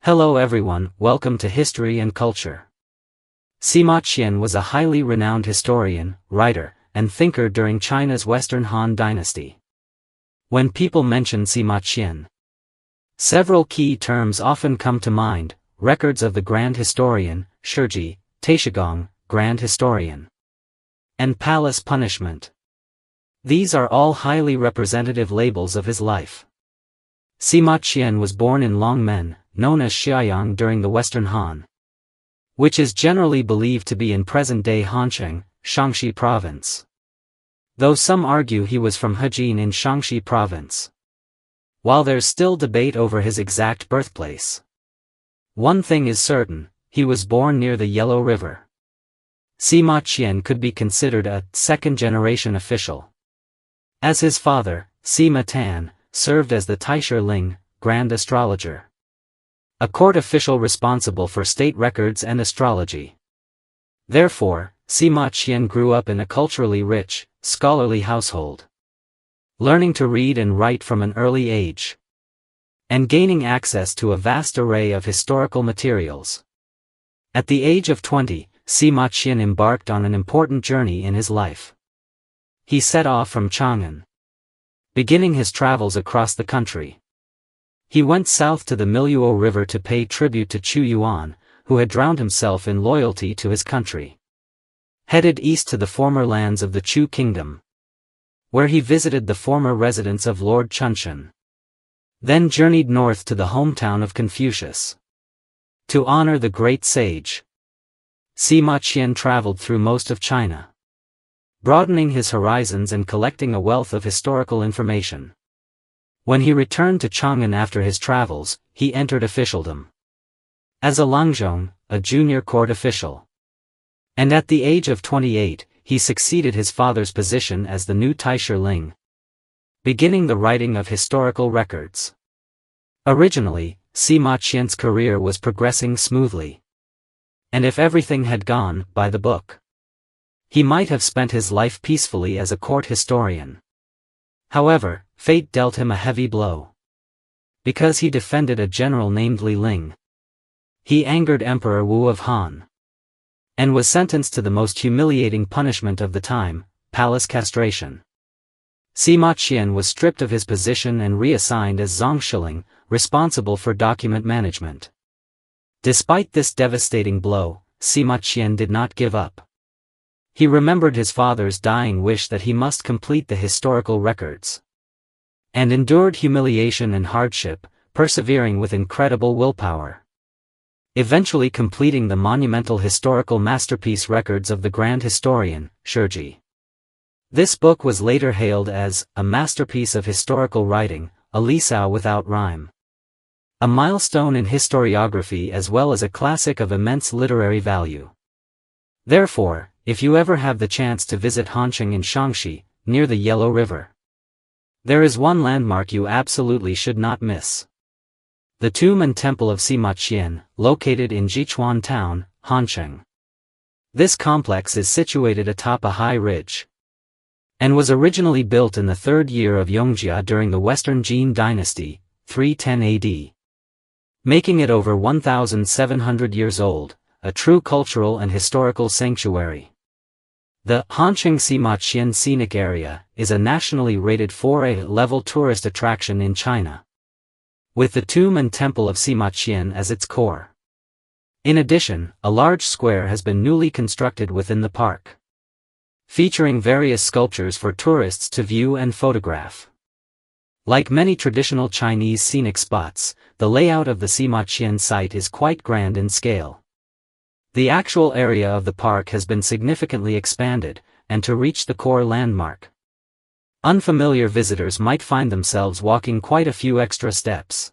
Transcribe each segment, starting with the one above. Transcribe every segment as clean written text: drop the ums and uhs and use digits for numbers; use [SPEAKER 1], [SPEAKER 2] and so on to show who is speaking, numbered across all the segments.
[SPEAKER 1] Hello everyone, welcome to History and Culture. Sima Qian was a highly renowned historian, writer, and thinker during China's Western Han Dynasty. When people mention Sima Qian, several key terms often come to mind: records of the Grand Historian, Shiji, Taishigong, Grand Historian, and Palace Punishment. These are all highly representative labels of his life. Sima Qian was born in Longmen, known as Xiaoyang during the Western Han, which is generally believed to be in present-day Hansheng, Shaanxi province, though some argue he was from Hejin in Shaanxi province. While there's still debate over his exact birthplace, one thing is certain: he was born near the Yellow River. Sima Qian could be considered a second-generation official, as his father, Sima Tan, served as the Taisher Ling, Grand Astrologer, a court official responsible for state records and astrology. Therefore, Sima Qian grew up in a culturally rich, scholarly household, learning to read and write from an early age, and gaining access to a vast array of historical materials. At the age of 20, Sima Qian embarked on an important journey in his life. He set off from Chang'an, beginning his travels across the country. He went south to the Millennium-Old River to pay tribute to Chu Yuan, who had drowned himself in loyalty to his country. Headed east to the former lands of the Chu kingdom, where he visited the former residence of Lord Chunshan. Then journeyed north to the hometown of Confucius, to honor the great sage. Sima Qian traveled through most of China, broadening his horizons and collecting a wealth of historical information. When he returned to Chang'an after his travels, he entered officialdom as a Langzhong, a junior court official. And at the age of 28, he succeeded his father's position as the new Taisher Ling, beginning the writing of historical records. Originally, Sima Qian's career was progressing smoothly, and if everything had gone by the book, he might have spent his life peacefully as a court historian. However, fate dealt him a heavy blow. Because he defended a general named Li Ling, he angered Emperor Wu of Han, and was sentenced to the most humiliating punishment of the time, palace castration. Sima Qian was stripped of his position and reassigned as Zhang, responsible for document management. Despite this devastating blow, Sima Qian did not give up. He remembered his father's dying wish that he must complete the historical records, and endured humiliation and hardship, persevering with incredible willpower, eventually completing the monumental historical masterpiece Records of the Grand Historian, Shiji. This book was later hailed as a masterpiece of historical writing, a Lisao without rhyme, a milestone in historiography as well as a classic of immense literary value. Therefore, if you ever have the chance to visit Hansheng in Shaanxi, near the Yellow River, there is one landmark you absolutely should not miss: the tomb and temple of Sima Qian, located in Jichuan town, Hansheng. This complex is situated atop a high ridge, and was originally built in the 3rd year of Yongjia during the Western Jin dynasty, 310 AD, making it over 1,700 years old, a true cultural and historical sanctuary. The Hansheng Sima Qian Scenic Area is a nationally rated 4A-level tourist attraction in China, with the tomb and temple of Sima Qian as its core. In addition, a large square has been newly constructed within the park, featuring various sculptures for tourists to view and photograph. Like many traditional Chinese scenic spots, the layout of the Sima Qian site is quite grand in scale. The actual area of the park has been significantly expanded, and to reach the core landmark, unfamiliar visitors might find themselves walking quite a few extra steps.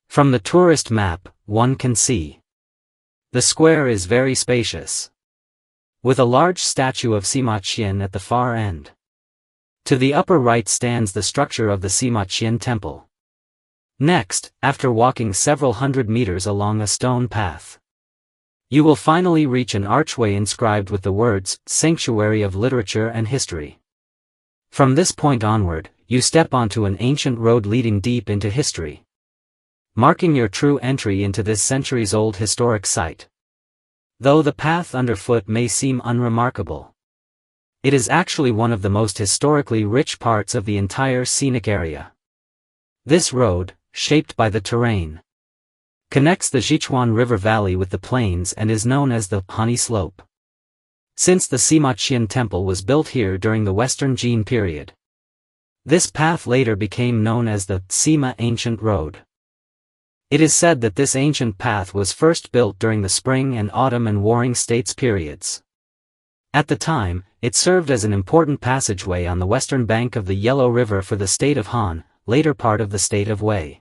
[SPEAKER 1] From the tourist map, one can see the square is very spacious, with a large statue of Sima Qian at the far end. To the upper right stands the structure of the Sima Qian temple. Next, after walking several hundred meters along a stone path, you will finally reach an archway inscribed with the words, Sanctuary of Literature and History. From this point onward, you step onto an ancient road leading deep into history. marking your true entry into this centuries-old historic site. Though the path underfoot may seem unremarkable, it is actually one of the most historically rich parts of the entire scenic area. This road, shaped by the terrain, connects the Sichuan River Valley with the plains and is known as the Honey Slope. Since the Sima Qian temple was built here during the Western Jin period, this path later became known as the Sima Ancient Road. It is said that this ancient path was first built during the Spring and Autumn and Warring States periods. At the time, it served as an important passageway on the western bank of the Yellow River for the state of Han, later part of the state of Wei.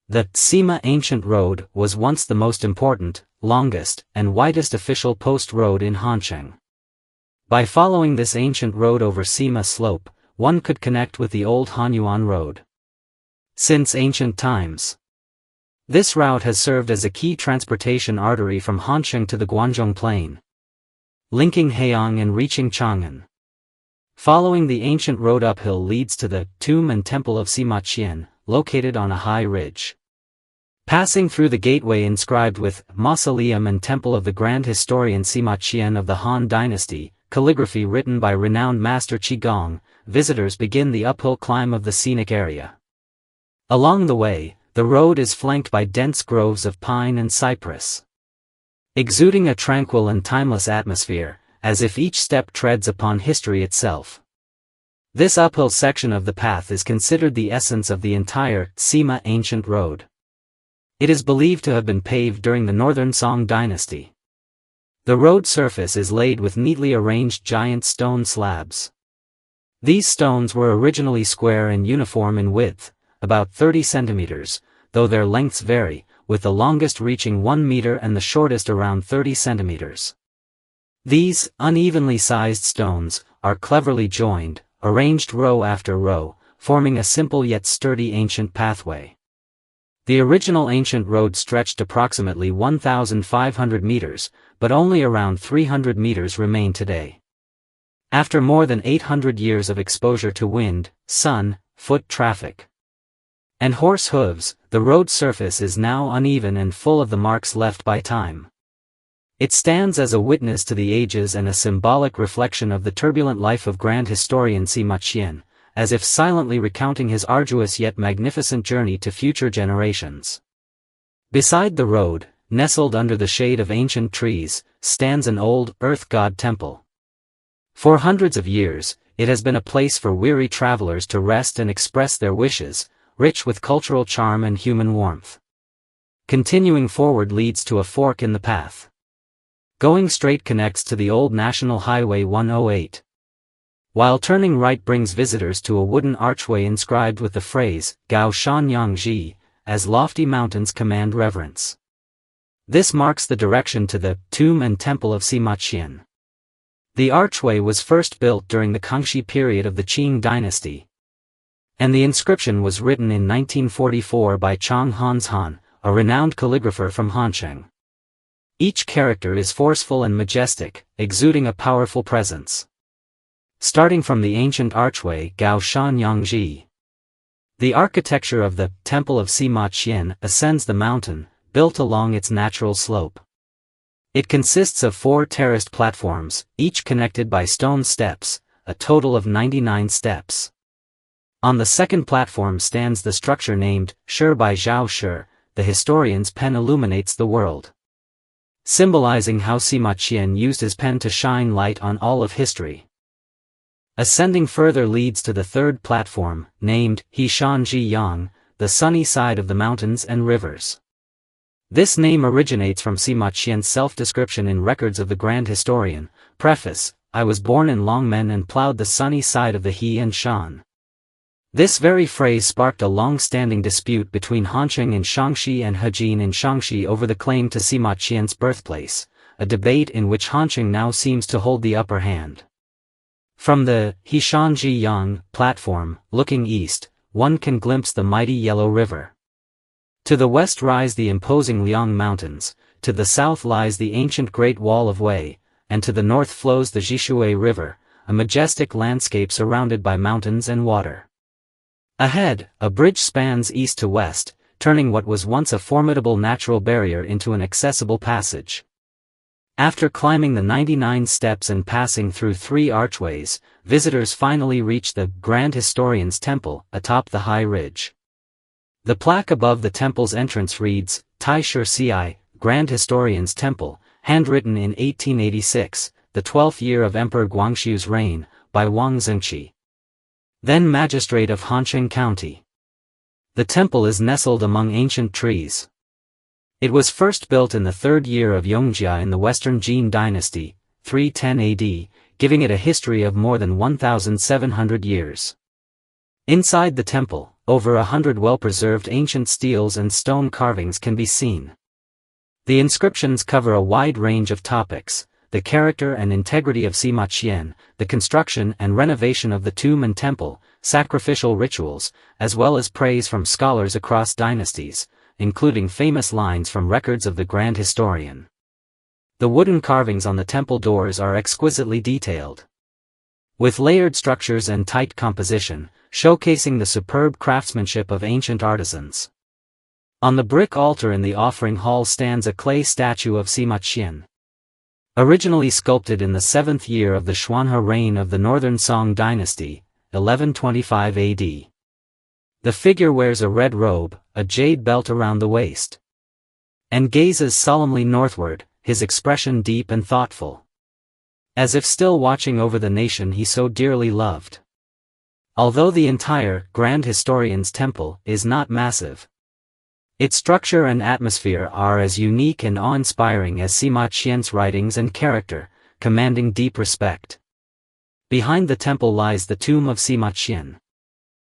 [SPEAKER 1] The Sima Ancient Road was once the most important, longest, and widest official post road in Hansheng. By following this ancient road over Sima Slope, one could connect with the old Hanyuan Road. Since ancient times, this route has served as a key transportation artery from Hansheng to the Guangzhong Plain, linking Heiyang and reaching Chang'an. Following the ancient road uphill leads to the tomb and temple of Sima Qian, located on a high ridge. Passing through the gateway inscribed with Mausoleum and Temple of the Grand Historian Sima Qian of the Han Dynasty, calligraphy written by renowned master Qigong, visitors begin the uphill climb of the scenic area. Along the way, the road is flanked by dense groves of pine and cypress, exuding a tranquil and timeless atmosphere, as if each step treads upon history itself. This uphill section of the path is considered the essence of the entire Sima Ancient Road. It is believed to have been paved during the Northern Song dynasty. The road surface is laid with neatly arranged giant stone slabs. These stones were originally square and uniform in width, about 30 centimeters, though their lengths vary, with the longest reaching 1 meter and the shortest around 30 centimeters. These unevenly sized stones are cleverly joined, arranged row after row, forming a simple yet sturdy ancient pathway. The original ancient road stretched approximately 1,500 meters, but only around 300 meters remain today. After more than 800 years of exposure to wind, sun, foot traffic, and horse hooves, the road surface is now uneven and full of the marks left by time. It stands as a witness to the ages and a symbolic reflection of the turbulent life of grand historian Sima Qian, as if silently recounting his arduous yet magnificent journey to future generations. Beside the road, nestled under the shade of ancient trees, stands an old earth god temple. For hundreds of years, it has been a place for weary travelers to rest and express their wishes, rich with cultural charm and human warmth. Continuing forward leads to a fork in the path. Going straight connects to the old National Highway 108. While turning right brings visitors to a wooden archway inscribed with the phrase, Gao Shan Yang Ji, as lofty mountains command reverence. This marks the direction to the tomb and temple of Sima Qian. The archway was first built during the Kangxi period of the Qing dynasty, and the inscription was written in 1944 by Chang Hanshan, a renowned calligrapher from Hansheng. Each character is forceful and majestic, exuding a powerful presence. Starting from the ancient archway Gao Shan Yang Ji, the architecture of the Temple of Sima Qian ascends the mountain, built along its natural slope. It consists of 4 terraced platforms, each connected by stone steps, a total of 99 steps. On the second platform stands the structure named Shi by Zhao Shi, the historian's pen illuminates the world, symbolizing how Sima Qian used his pen to shine light on all of history. Ascending further leads to the third platform, named Hishanji Yang, the sunny side of the mountains and rivers. This name originates from Sima Qian's self-description in records of the Grand Historian. Preface: I was born in Longmen and plowed the sunny side of the He and Shan. This very phrase sparked a long-standing dispute between Hansheng in Shaanxi and Hejin in Shaanxi over the claim to Sima Qian's birthplace, a debate in which Hansheng now seems to hold the upper hand. From the Hishanji Yang platform, looking east, one can glimpse the mighty Yellow River. To the west rise the imposing Liang Mountains, to the south lies the ancient Great Wall of Wei, and to the north flows the Zhishui River, a majestic landscape surrounded by mountains and water. Ahead, a bridge spans east to west, turning what was once a formidable natural barrier into an accessible passage. After climbing the 99 steps and passing through 3 archways, visitors finally reach the Grand Historian's Temple atop the high ridge. The plaque above the temple's entrance reads, Tai Shi Ci, Grand Historian's Temple, handwritten in 1886, the 12th year of Emperor Guangxu's reign, by Wang Mang, then magistrate of Hanqing County. The temple is nestled among ancient trees. It was first built in the 3rd year of Yongjia in the Western Jin dynasty, 310 AD, giving it a history of more than 1,700 years. Inside the temple, over 100 well-preserved ancient steels and stone carvings can be seen. The inscriptions cover a wide range of topics: the character and integrity of Sima Qian, the construction and renovation of the tomb and temple, sacrificial rituals, as well as praise from scholars across dynasties, including famous lines from records of the Grand Historian. The wooden carvings on the temple doors are exquisitely detailed, with layered structures and tight composition, showcasing the superb craftsmanship of ancient artisans. On the brick altar in the offering hall stands a clay statue of Sima Qian. Originally sculpted in the 7th year of the Xuanhe reign of the Northern Song dynasty, 1125 AD. The figure wears a red robe, a jade belt around the waist, and gazes solemnly northward, his expression deep and thoughtful, as if still watching over the nation he so dearly loved. Although the entire Grand Historian's Temple is not massive, its structure and atmosphere are as unique and awe-inspiring as Sima Qian's writings and character, commanding deep respect. Behind the temple lies the tomb of Sima Qian.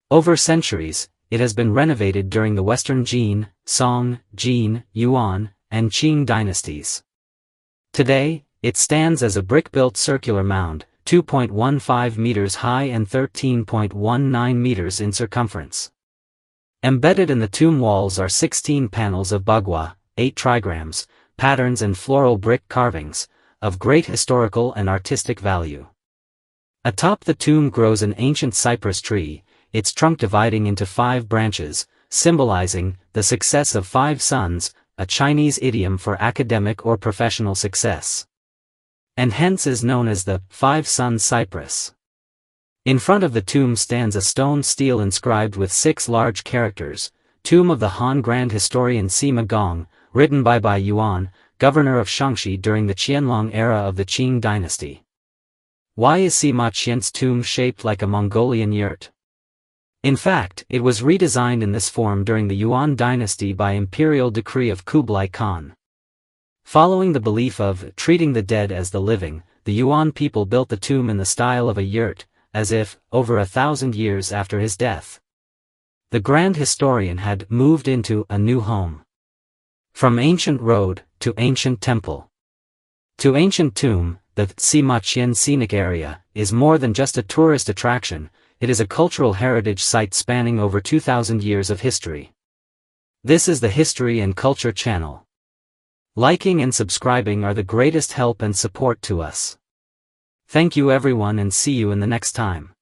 [SPEAKER 1] Over centuries, it has been renovated during the Western Jin, Song, Jin, Yuan, and Qing dynasties. Today, it stands as a brick-built circular mound, 2.15 meters high and 13.19 meters in circumference. Embedded in the tomb walls are 16 panels of bagua, 8 trigrams, patterns and floral brick carvings, of great historical and artistic value. Atop the tomb grows an ancient cypress tree, its trunk dividing into 5 branches, symbolizing the success of 5 suns, a Chinese idiom for academic or professional success, and hence is known as the 5-sun cypress. In front of the tomb stands a stone stele inscribed with 6 large characters, Tomb of the Han Grand Historian Sima Gong, written by Bai Yuan, governor of Kangxi during the Qianlong era of the Qing dynasty. Why is Sima Qian's tomb shaped like a Mongolian yurt? In fact, it was redesigned in this form during the Yuan dynasty by imperial decree of Kublai Khan. Following the belief of treating the dead as the living, the Yuan people built the tomb in the style of a yurt, as if, over 1,000 years after his death, the Grand Historian had moved into a new home. From ancient road, to ancient temple, to ancient tomb, the Sima Qian scenic area is more than just a tourist attraction, it is a cultural heritage site spanning over 2,000 years of history. This is the History and Culture channel. Liking and subscribing are the greatest help and support to us. Thank you everyone and see you in the next time.